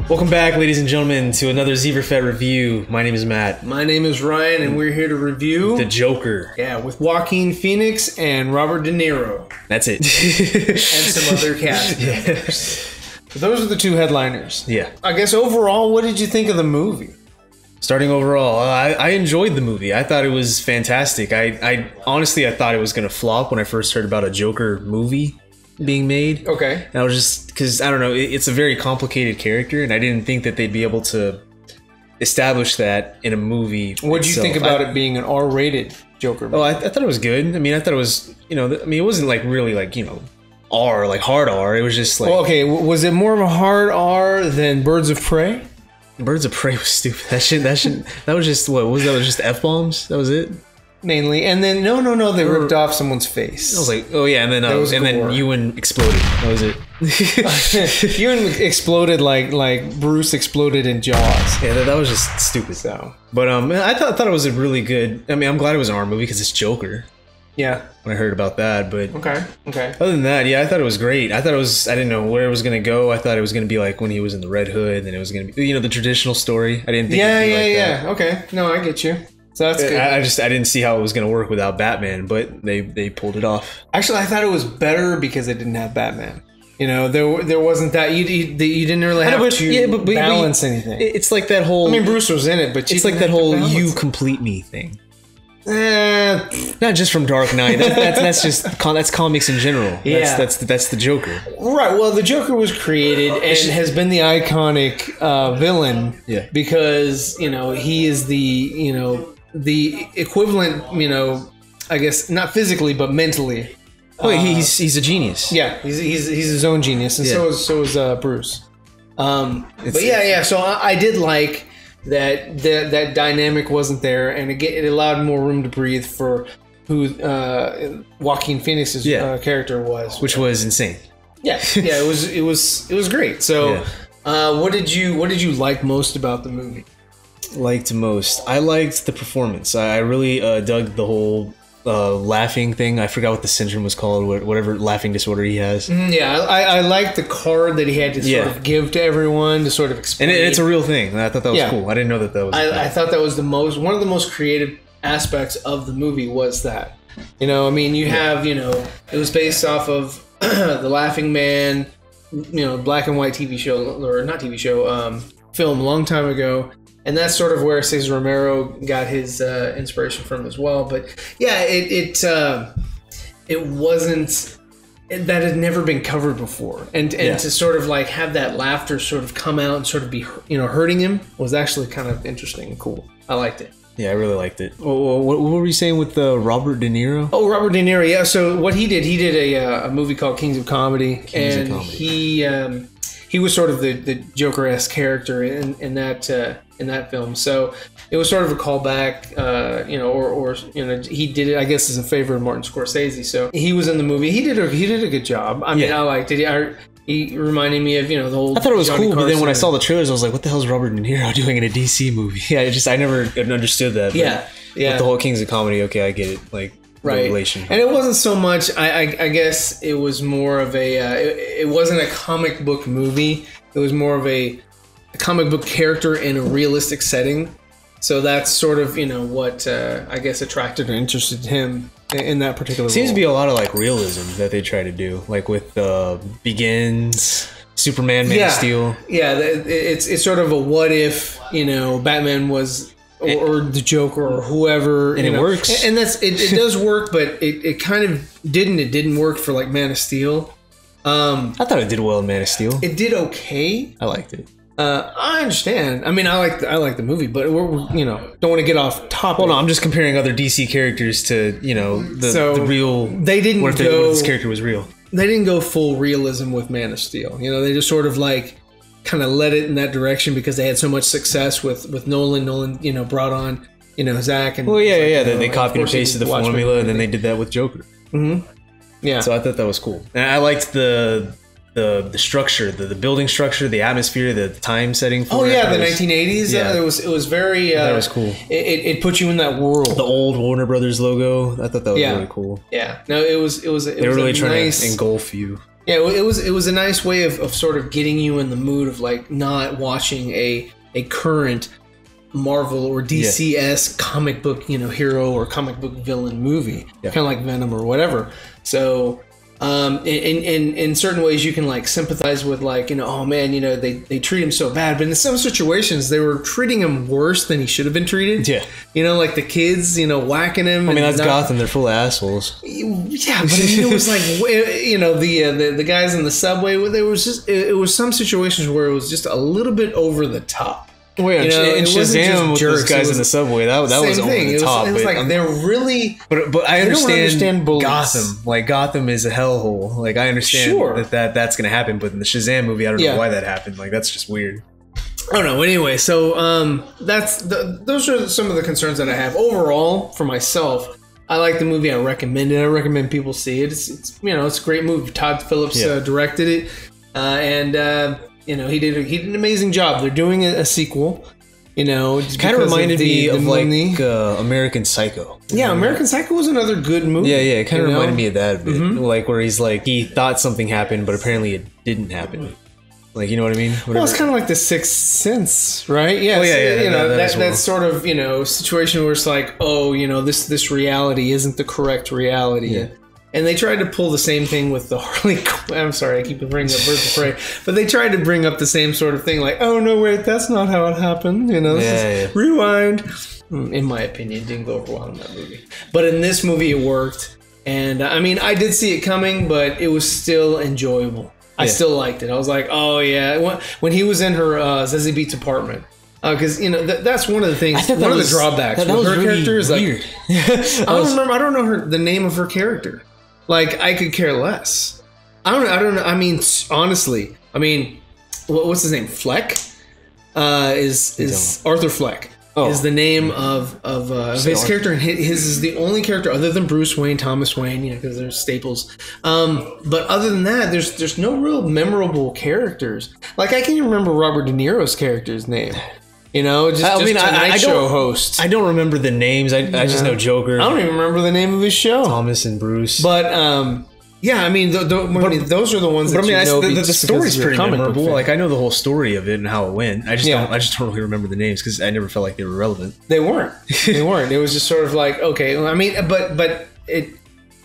Welcome back, ladies and gentlemen, to another ZEEVERFETT review. My name is Matt. My name is Ryan, and we're here to review The Joker. Yeah, with Joaquin Phoenix and Robert De Niro. That's it. And some other cast members. So those are the two headliners. Yeah. I guess overall, what did you think of the movie? Starting overall, I enjoyed the movie. I thought it was fantastic. I honestly, I thought it was going to flop when I first heard about a Joker movie being made. Okay. And I was just, because, I don't know, it's a very complicated character, and I didn't think that they'd be able to establish that in a movie. What did you think about it being an R-rated Joker movie? Oh, I thought it was good. I mean, I thought it was, it wasn't like really like, R, like hard R. It was just like... Well, okay, was it more of a hard R than Birds of Prey? Birds of Prey was stupid. That was just, what was that? Was just F-bombs? That was it? Mainly. And then, no, they ripped off someone's face. I was like, oh yeah, and then Ewan exploded. That was it. Ewan exploded like Bruce exploded in Jaws. Yeah, that was just stupid. So, but I thought it was a really good... I mean, I'm glad it was an R movie because it's Joker. Yeah. When I heard about that, but... Okay. Other than that, yeah, I thought it was great. I didn't know where it was going to go. I thought it was going to be like when he was in the Red Hood, and it was going to be, the traditional story. I didn't think it'd be like that. Okay. No, I get you. So that's good. I didn't see how it was going to work without Batman, but they pulled it off. Actually, I thought it was better because it didn't have Batman. There wasn't that you didn't really have to balance anything. It's like that whole... I mean, Bruce was in it, but it's like that whole "you complete me" thing. Not just from Dark Knight. That's comics in general. Yeah, that's the Joker. Right. Well, the Joker was created and has been the iconic villain. Yeah. Because he is the equivalent. I guess not physically but mentally. Well, he's a genius. Yeah, he's his own genius, and so is Bruce. But yeah. So I did like that dynamic wasn't there, and it allowed more room to breathe for who Joaquin Phoenix's character was, which was insane. Yeah, it was great. So, what did you like most about the movie? Liked most? I liked the performance. I really dug the whole laughing thing. I forgot what the syndrome was called, whatever laughing disorder he has. I liked the card that he had to sort of give to everyone to sort of explain. And it's a real thing. I thought that was cool. I didn't know that was. I thought that was one of the most creative aspects of the movie was that. I mean, you have it was based off of the Laughing Man, black and white TV show, or not TV show, film a long time ago. And that's sort of where Cesar Romero got his inspiration from as well. But yeah, it wasn't... that had never been covered before. And to sort of like have that laughter sort of come out and sort of be, hurting him was actually kind of interesting and cool. I liked it. Yeah, I really liked it. What were you saying with Robert De Niro? Oh, Robert De Niro, yeah. So what he did a movie called Kings of Comedy. He was sort of the Joker-esque character in that film. So it was sort of a callback, he did it, I guess, as a favor of Martin Scorsese. So he was in the movie. He did a good job. I mean, I liked it. He reminded me of the old... I thought it was Johnny cool, Carson. But then when I saw the trailers, I was like, what the hell is Robert De Niro doing in a DC movie? I never understood that. Yeah. With the whole Kings of Comedy, okay, I get it. Like, right. Relation. And it wasn't so much, I guess it was more of a... it wasn't a comic book movie. It was more of a comic book character in a realistic setting. So that's sort of, what I guess attracted or interested him in that particular Seems role. to be a lot of like realism that they try to do, like with Begins, Superman, Man of Steel. Yeah, it's sort of a what if, Batman was or the Joker or whoever, and it works. And it does work, but it kind of didn't work for like Man of Steel. I thought it did well in Man of Steel. It did okay. I liked it. I understand. I mean, I like the movie, but we're don't want to get off topic. Well, no, I'm just comparing other DC characters to the real. They didn't what if this character was real? They didn't go full realism with Man of Steel. They just sort of like kind of led it in that direction because they had so much success with Nolan. Nolan, brought on Zach and. Well, yeah. They copied and pasted the formula, and then they did that with Joker. Mm-hmm. Yeah. So I thought that was cool, and I liked the structure, the building structure, the atmosphere, the time setting for the 1980s. Yeah. It was very. That was cool. It put you in that world. The old Warner Brothers logo. I thought that was really cool. Yeah. No, it was. They were really trying to engulf you. Yeah, it was a nice way of sort of getting you in the mood of like not watching a current Marvel or DC-esque comic book, hero or comic book villain movie, kind of like Venom or whatever. So, in certain ways, you can like sympathize with like, oh man, they treat him so bad, but in some situations they were treating him worse than he should have been treated. Yeah, like the kids, whacking him. I mean, that's Gotham; they're full of assholes. Yeah, but it was like, the guys in the subway. There was just it was some situations where it was just a little bit over the top. Wait, and Shazam with those guys in the subway, that was over the top. It was like they're really... But I understand Gotham. Like, Gotham is a hellhole. Like, I understand that's going to happen, but in the Shazam movie, I don't know why that happened. Like, that's just weird. I don't know. Anyway, so those are some of the concerns that I have. Overall, for myself, I like the movie. I recommend it. I recommend people see it. It's a great movie. Todd Phillips directed it. He did an amazing job. They're doing a sequel. Kind of reminded me of like American Psycho. Yeah, American Psycho was another good movie. Yeah, it kind of reminded me of that a bit. Like where he's like he thought something happened, but apparently it didn't happen. Like, you know what I mean? Whatever. Well, it's kind of like The Sixth Sense, right? Yeah, that sort of situation where it's like, this reality isn't the correct reality. Yeah. And they tried to pull the same thing with the Harley Quinn. I'm sorry, I keep bringing up Birds of Prey. But they tried to bring up the same sort of thing, like, oh, no, wait, that's not how it happened. Rewind. In my opinion, it didn't go over well in that movie. But in this movie, it worked. And, I mean, I did see it coming, but it was still enjoyable. I still liked it. I was like, oh, yeah. When he was in her Zazie Beetz apartment. Because that's one of the things. One of the drawbacks with her really character is weird. Like, I don't know the name of her character. Like, I could care less. I don't know. I mean, honestly, what's his name? Fleck is Arthur Fleck. Is the name of his character, and his is the only character other than Bruce Wayne, Thomas Wayne, because they're staples. But other than that, there's no real memorable characters. Like, I can't even remember Robert De Niro's character's name. I show host. I don't remember the names. I just know Joker. I don't even remember the name of his show. Thomas and Bruce. But those are the ones. But the story's pretty memorable. Like, I know the whole story of it and how it went. I just don't really remember the names because I never felt like they were relevant. They weren't. It was just sort of like, okay. But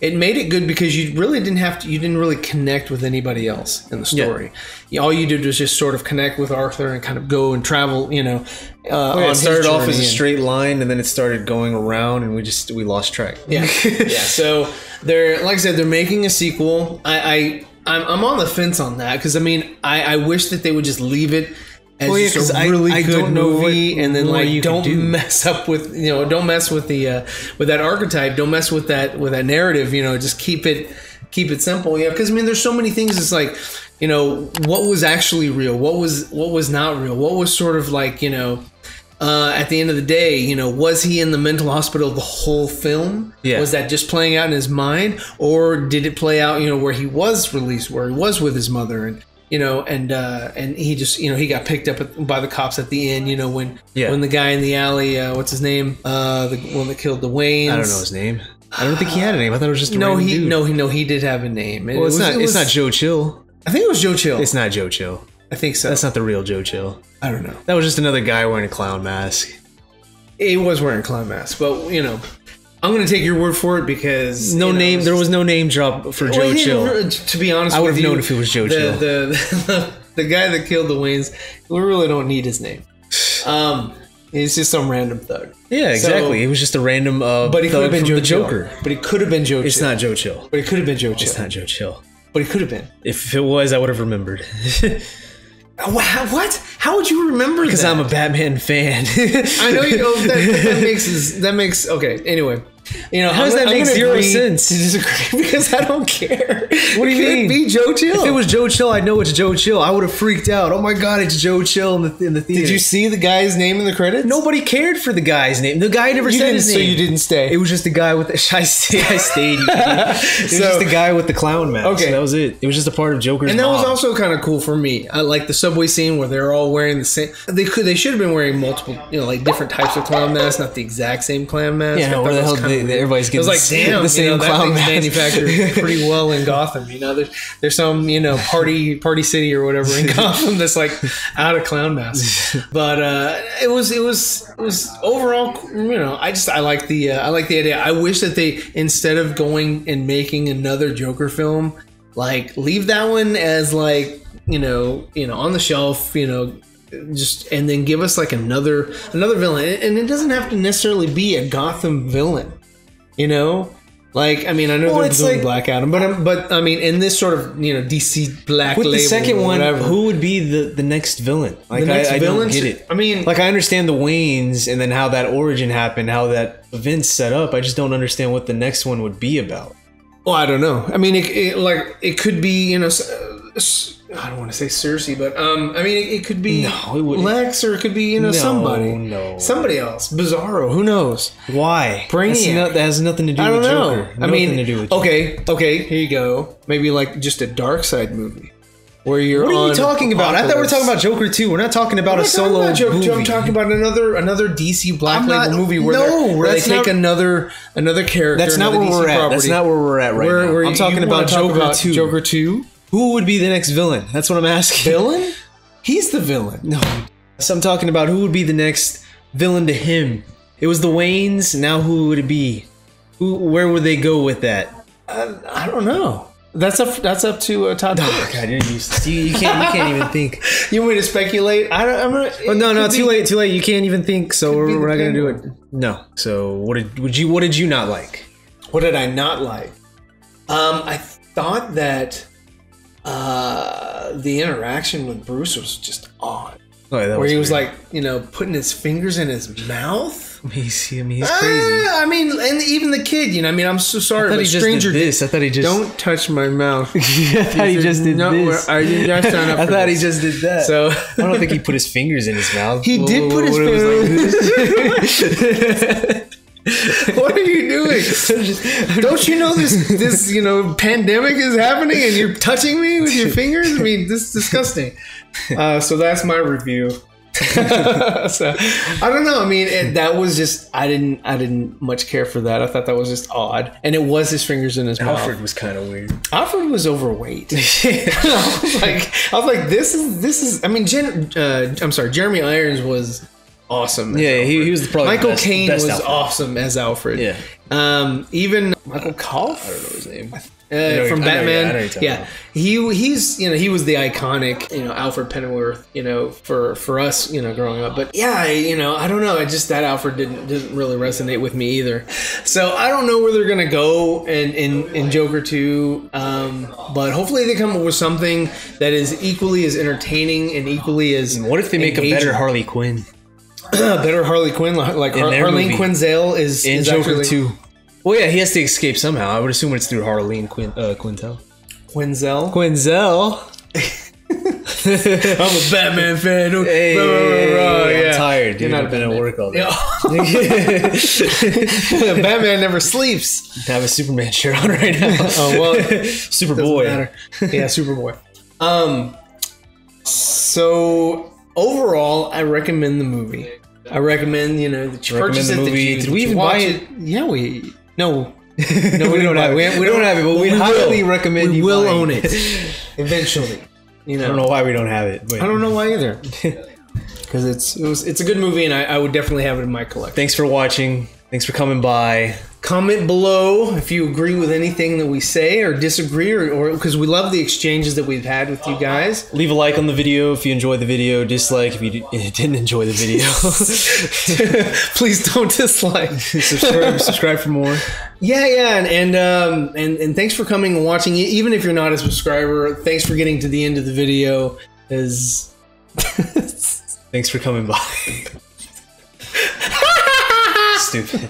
it made it good because you really didn't really connect with anybody else in the story. All you did was just sort of connect with Arthur and kind of go and travel, it started off as a straight line and then it started going around and we lost track. Yeah. So they're, like I said, they're making a sequel. I'm on the fence on that because I wish that they would just leave it as just a really good movie, and then don't mess up with don't mess with the with that archetype, don't mess with that narrative, just keep it simple, because there's so many things. It's like, what was actually real, what was not real, what was sort of like, at the end of the day, was he in the mental hospital the whole film? Was that just playing out in his mind, or did it play out where he was released, where he was with his mother, and and he just, he got picked up by the cops at the end, when the guy in the alley, what's his name? The one that killed the Waynes. I don't know his name. I don't think he had a name. I thought it was just a random dude. He did have a name. Well, it's not Joe Chill. I think it was Joe Chill. It's not Joe Chill. I think so. That's not the real Joe Chill. I don't know. That was just another guy wearing a clown mask. He was wearing a clown mask, but I'm going to take your word for it because there was no name drop for Joe Chill. To be honest, I would have known if it was Joe Chill. The guy that killed the Waynes, we really don't need his name. He's just some random thug. Yeah, exactly. It was just a random but he could have been Joe Joker. But he could have been Joe Chill. It's not Joe Chill. But he could have been Joe Chill. It's not Joe Chill. But he could have been. If it was, I would have remembered. What? How would you remember that? Because I'm a Batman fan. I know you know that makes okay. Anyway, how does that make zero sense? To disagree because I don't care. What do you mean? Be Joe Chill. If it was Joe Chill, I'd know it's Joe Chill. I would have freaked out. Oh my god, it's Joe Chill in the theater. Did you see the guy's name in the credits? Nobody cared for the guy's name. The guy never said his name. So you didn't stay. It was just the guy with the. I stayed. It was just the guy with the clown mask. Okay, that was it. It was just a part of Joker's. And that was also kind of cool for me. I like the subway scene where they're all wearing the same. They should have been wearing multiple, different types of clown masks, not the exact same clown mask. Yeah, where the hell did everybody's It getting was like, damn, the same that clown thing's mask. manufactured pretty well in Gotham. There's some party city or whatever in Gotham that's like out of clown masks. But it was overall, I like the idea. I wish that they, instead of going and making another Joker film, like leave that one as like on the shelf, just, and then give us like another villain, and it doesn't have to necessarily be a Gotham villain, like, I mean, I know they're doing like Black Adam, but I mean, in this sort of DC Black with label, the second one, whatever. who would be the next villain? Like, The next I villain? don't get it. I mean, like, I understand the Waynes and then how that origin happened, how that event's set up. I just don't understand what the next one would be about. well, I don't know. I mean, it could be I don't want to say Cersei, but I mean, it could be Lex, or it could be somebody else, Bizarro. Who knows? Why? Brainiac. That has nothing to do I with don't know. Joker. I mean, Nothing to do with Joker. okay, here you go. Maybe like just a Dark Side movie where you're. What are you on talking about? I thought we were talking about Joker 2. We're not talking about a solo movie. I'm talking about another DC Black Label movie where they take another character. That's not where we're at. That's not where we're at right now. I'm talking about Joker 2. Joker 2. Who would be the next villain? That's what I'm asking. Villain? He's the villain. No. So I'm talking about who would be the next villain to him. It was the Waynes. Now who would it be? Where would they go with that? I don't know. That's up to Todd. Oh, God, you can't even think. You want me to speculate? No, too late. You can't even think. So we're not gonna do it. No. So what did you not like? What did I not like? I thought that the interaction with Bruce was just odd. Oh, yeah, where he was like, putting his fingers in his mouth. He's crazy. I mean, and even the kid, I'm so sorry. I thought he just did this. I thought he just... Don't touch my mouth. I thought he just did this. I thought he just did that. So I don't think he put his fingers in his mouth. He did put his fingers in What are you doing? Don't you know this pandemic is happening and you're touching me with your fingers? I mean, this is disgusting. So that's my review. So I don't know. I mean, that was just I didn't much care for that. I thought that was just odd, and it was his fingers in his mouth. Alfred was kind of weird. Alfred was overweight. I was like, this is. I mean, I'm sorry, Jeremy Irons was awesome. Yeah, he was probably Michael Caine was Alfred. Awesome as Alfred. Yeah. Even Michael Koff. I don't know his name. From Batman. I know you're he's he was the iconic Alfred Pennyworth for us growing up. But yeah, I don't know. That Alfred didn't really resonate with me either. So I don't know where they're gonna go in Joker 2. But hopefully they come up with something that is equally as entertaining and equally as. What if they make a better Harley Quinn? Better Harley Quinn, like Harleen Quinzel is in Joker actually, 2. Well, yeah, he has to escape somehow. I would assume it's through Harleen Quinzel. Quinzel. I'm a Batman fan. Hey, I'm tired, dude. I've been at work all day. Batman never sleeps. I have a Superman shirt on right now. Oh well, Superboy. Yeah, Superboy. So overall, I recommend the movie. I recommend that you purchase it. Did we even buy it? Yeah, no, we don't have it. We don't have it, but we highly recommend you. We will buy own it eventually. I don't know why we don't have it. But I don't know why either. Because it's a good movie, and I would definitely have it in my collection. Thanks for watching. Thanks for coming by. Comment below if you agree with anything that we say or disagree, or because we love the exchanges that we've had with you guys. Leave a like on the video if you enjoyed the video. Dislike if you didn't enjoy the video. Please don't dislike. Subscribe for more. Yeah, and thanks for coming and watching. Even if you're not a subscriber, thanks for getting to the end of the video. Thanks for coming by. Stupid.